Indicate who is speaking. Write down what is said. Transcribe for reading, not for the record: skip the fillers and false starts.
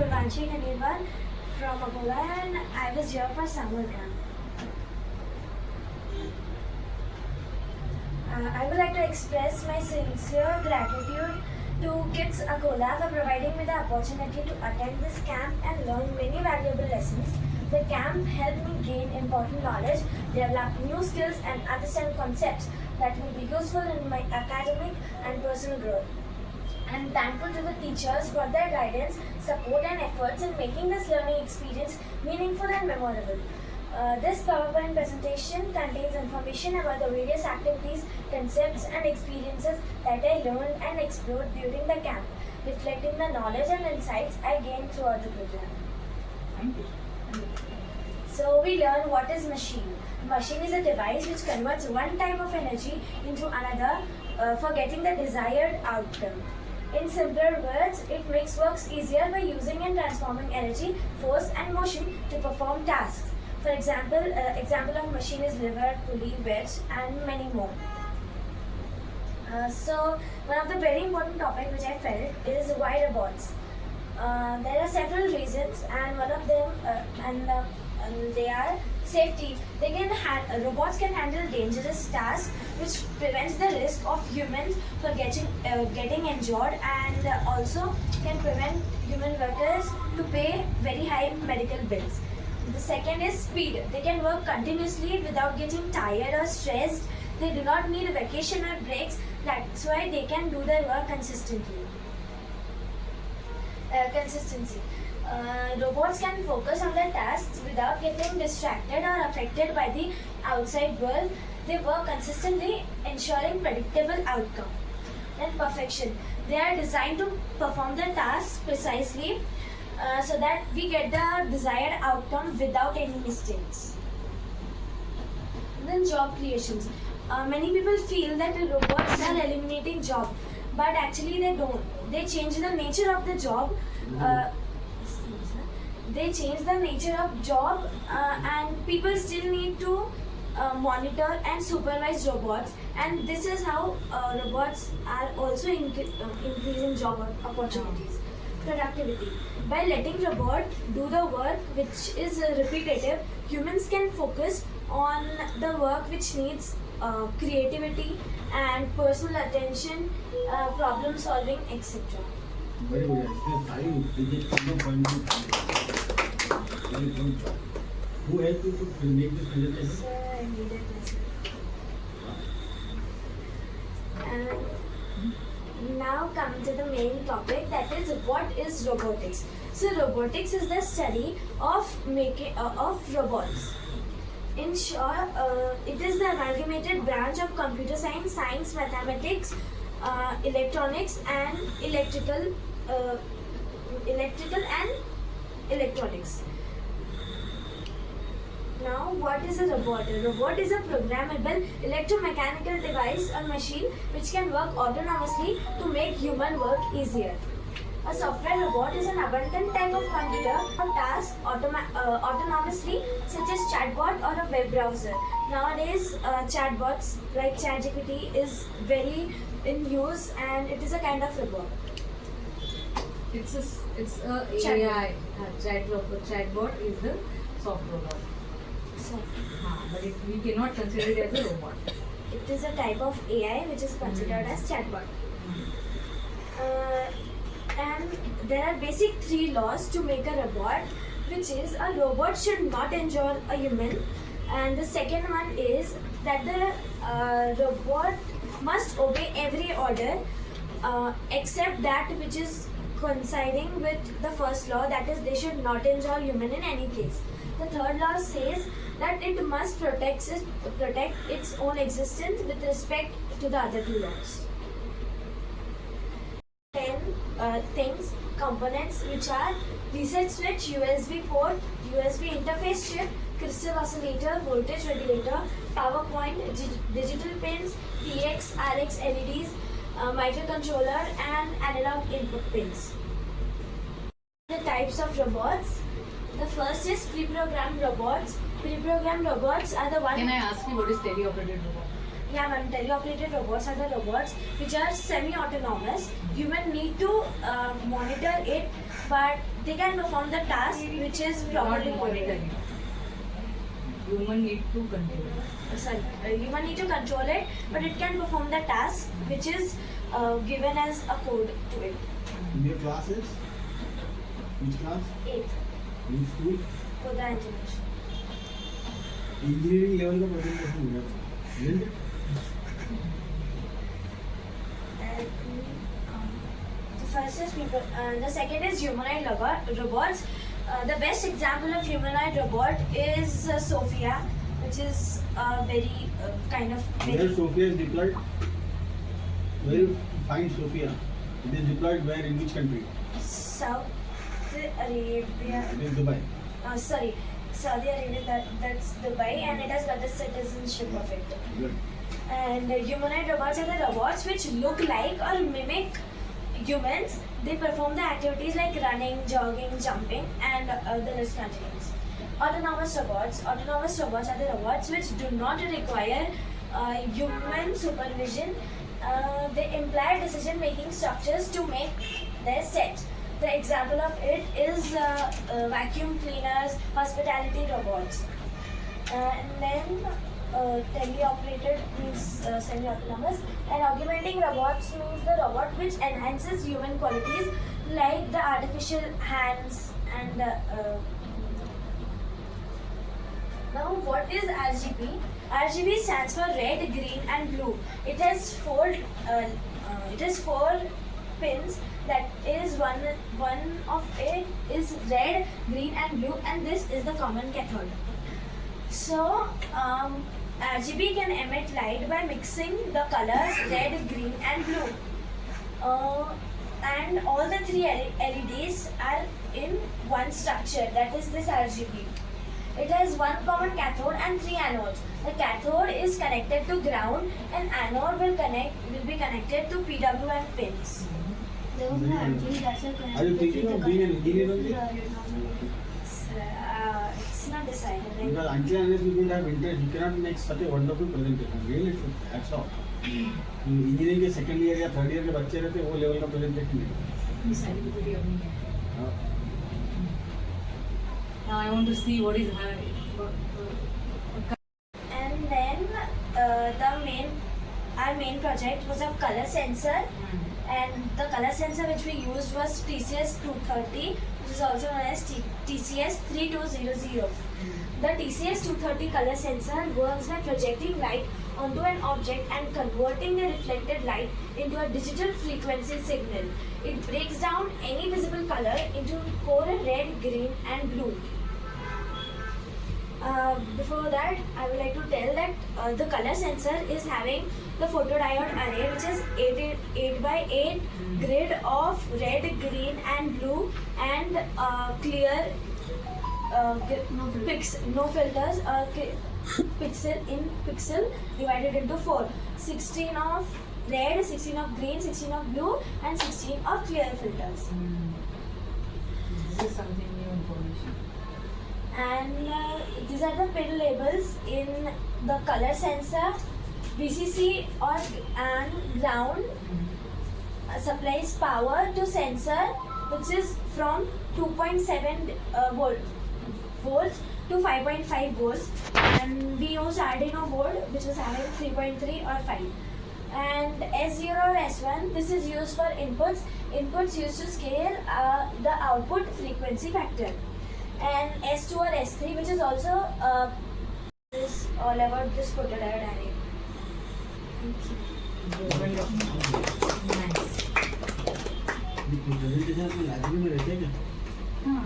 Speaker 1: Purvanshi Khandelwal from Akola, and I was here for summer camp. I would like to express my sincere gratitude to Kids Akola for providing me the opportunity to attend this camp and learn many valuable lessons. The camp helped me gain important knowledge, develop new skills, and understand concepts that will be useful in my academic and personal growth. I am thankful to the teachers for their guidance, support, and efforts in making this learning experience meaningful and memorable. This PowerPoint presentation contains information about the various activities, concepts, and experiences that I learned and explored during the camp, reflecting the knowledge and insights I gained throughout the program.
Speaker 2: Thank you.
Speaker 1: So we learn what is machine. Machine is a device which converts one type of energy into another for getting the desired outcome. In simpler words, it makes works easier by using and transforming energy, force, and motion to perform tasks. For example, example of machine is lever, pulley, wedge, and many more. So one of the very important topic which I felt is why robots. There are several reasons, and one of them, and they are safety. Robots can handle dangerous tasks, which prevents the risk of humans for getting injured, and also can prevent human workers to pay very high medical bills. The second is speed. They can work continuously without getting tired or stressed. They do not need a vacation or breaks. That's why they can do their work consistently. Consistency. Robots can focus on their tasks without getting distracted or affected by the outside world. They work consistently, ensuring predictable outcome. Then perfection. They are designed to perform their tasks precisely so that we get the desired outcome without any mistakes. Then job creations. Many people feel that the robots are eliminating job, but actually they don't. They change the nature of the job. And people still need to monitor and supervise robots, and this is how robots are also increasing job opportunities. Productivity. By letting robot do the work which is repetitive, humans can focus on the work which needs creativity and personal attention, problem solving, etc.
Speaker 3: Very good. Who helped you to make this presentation?
Speaker 1: Sir, I did it myself. And now come to the main topic, that is what is robotics. So robotics is the study of robots. In short, it is the amalgamated branch of computer science, mathematics, electronics, and electrical and electronics. Now, what is a robot? A robot is a programmable electromechanical device or machine which can work autonomously to make human work easier. A software robot is an abundant type of computer for tasks autonomously, such as chatbot or a web browser. Nowadays, chatbots like ChatGPT is very in use, and it is a kind of robot.
Speaker 2: It's a AI chatbot is the soft robot. But we cannot consider it as a robot.
Speaker 1: It is a type of AI which is considered as chatbot. And there are basic 3 laws to make a robot, which is a robot should not injure a human, and the second one is that the robot must obey every order except that which is coinciding with the first law, that is they should not injure human in any case. The third law says that it must protect its own existence with respect to the other 2 laws. 10 things, components, which are reset switch, USB port, USB interface chip, crystal oscillator, voltage regulator, power point, digital pins, TX, RX LEDs, microcontroller, and analog input pins. The types of robots. The first is pre-programmed robots. Pre-programmed robots are the ones.
Speaker 2: Can I ask you what is teleoperated robot?
Speaker 1: Yeah, ma'am. Teleoperated robots are the robots which are semi-autonomous. Human need to monitor it but they can perform the task which is
Speaker 2: Not
Speaker 1: properly coded.
Speaker 2: monitoring. Human need to control.
Speaker 1: Human need to control it, but it can perform the task which is given as a code to it.
Speaker 3: In your classes? Which class?
Speaker 1: 8th,
Speaker 3: In school?
Speaker 1: Koda Engineers.
Speaker 3: Engineering level का presentation हुआ था. Isn't it?
Speaker 1: The first is people. The second is humanoid robots. The best example of humanoid robot is Sophia, which is very kind of
Speaker 3: Where
Speaker 1: very.
Speaker 3: Sophia is deployed? Where you find Sophia? It is deployed where, in which country?
Speaker 1: South Arabia.
Speaker 3: It is Dubai.
Speaker 1: Sorry, Saudi Arabia. That's Dubai, and it has got the citizenship of it.
Speaker 3: Good.
Speaker 1: And humanoid robots are the robots which look like or mimic humans. They perform the activities like running, jogging, jumping, and the list continues. Autonomous robots. Autonomous robots are the robots which do not require human supervision. They imply decision-making structures to make their steps. The example of it is vacuum cleaners, hospitality robots. And then teleoperated means semi-autonomous, and augmenting robots means the robot which enhances human qualities like the artificial hands and now what is RGB? RGB stands for red, green and blue. It has four pins. That is one of it is red, green and blue, and this is the common cathode. So RGB can emit light by mixing the colors red, green and blue. And all the three LEDs are in one structure, that is this RGB. It has one common cathode and three anodes. The cathode is connected to ground and anode will be connected to PWM pins.
Speaker 3: Are you thinking of being an engineer only?
Speaker 1: It's not decided. Right?
Speaker 3: Because until unless you don't have interest, you cannot make such a wonderful presentation. Really, that's all. Engineering के second year या third year के बच्चे रहते वो level का presentation नहीं.
Speaker 2: Now I want to see what is
Speaker 1: And then our main project was a color sensor, and the color sensor which we used was TCS 230, which is also known as TCS 3200. The TCS 230 color sensor works by projecting light onto an object and converting the reflected light into a digital frequency signal. It breaks down any visible color into core red, green and blue. Before that, I would like to tell that the color sensor is having the photodiode array, which is 8 by 8 grid of red, green and blue, and clear no filters, pixel divided into 4. 16 of red, 16 of green, 16 of blue and 16 of clear filters.
Speaker 2: This is something new information.
Speaker 1: And these are the pin labels in the color sensor. VCC and ground supplies power to sensor, which is from 2.7 volts to 5.5 volts, and we use Arduino board which was having 3.3 or 5. And S0 or S1, this is used for inputs used to scale the output frequency factor. And S2 or S3, which is also is all about this photodiode array. Thank you.
Speaker 2: Nice.
Speaker 3: Presentation में library में रहते हैं क्या?
Speaker 2: हाँ.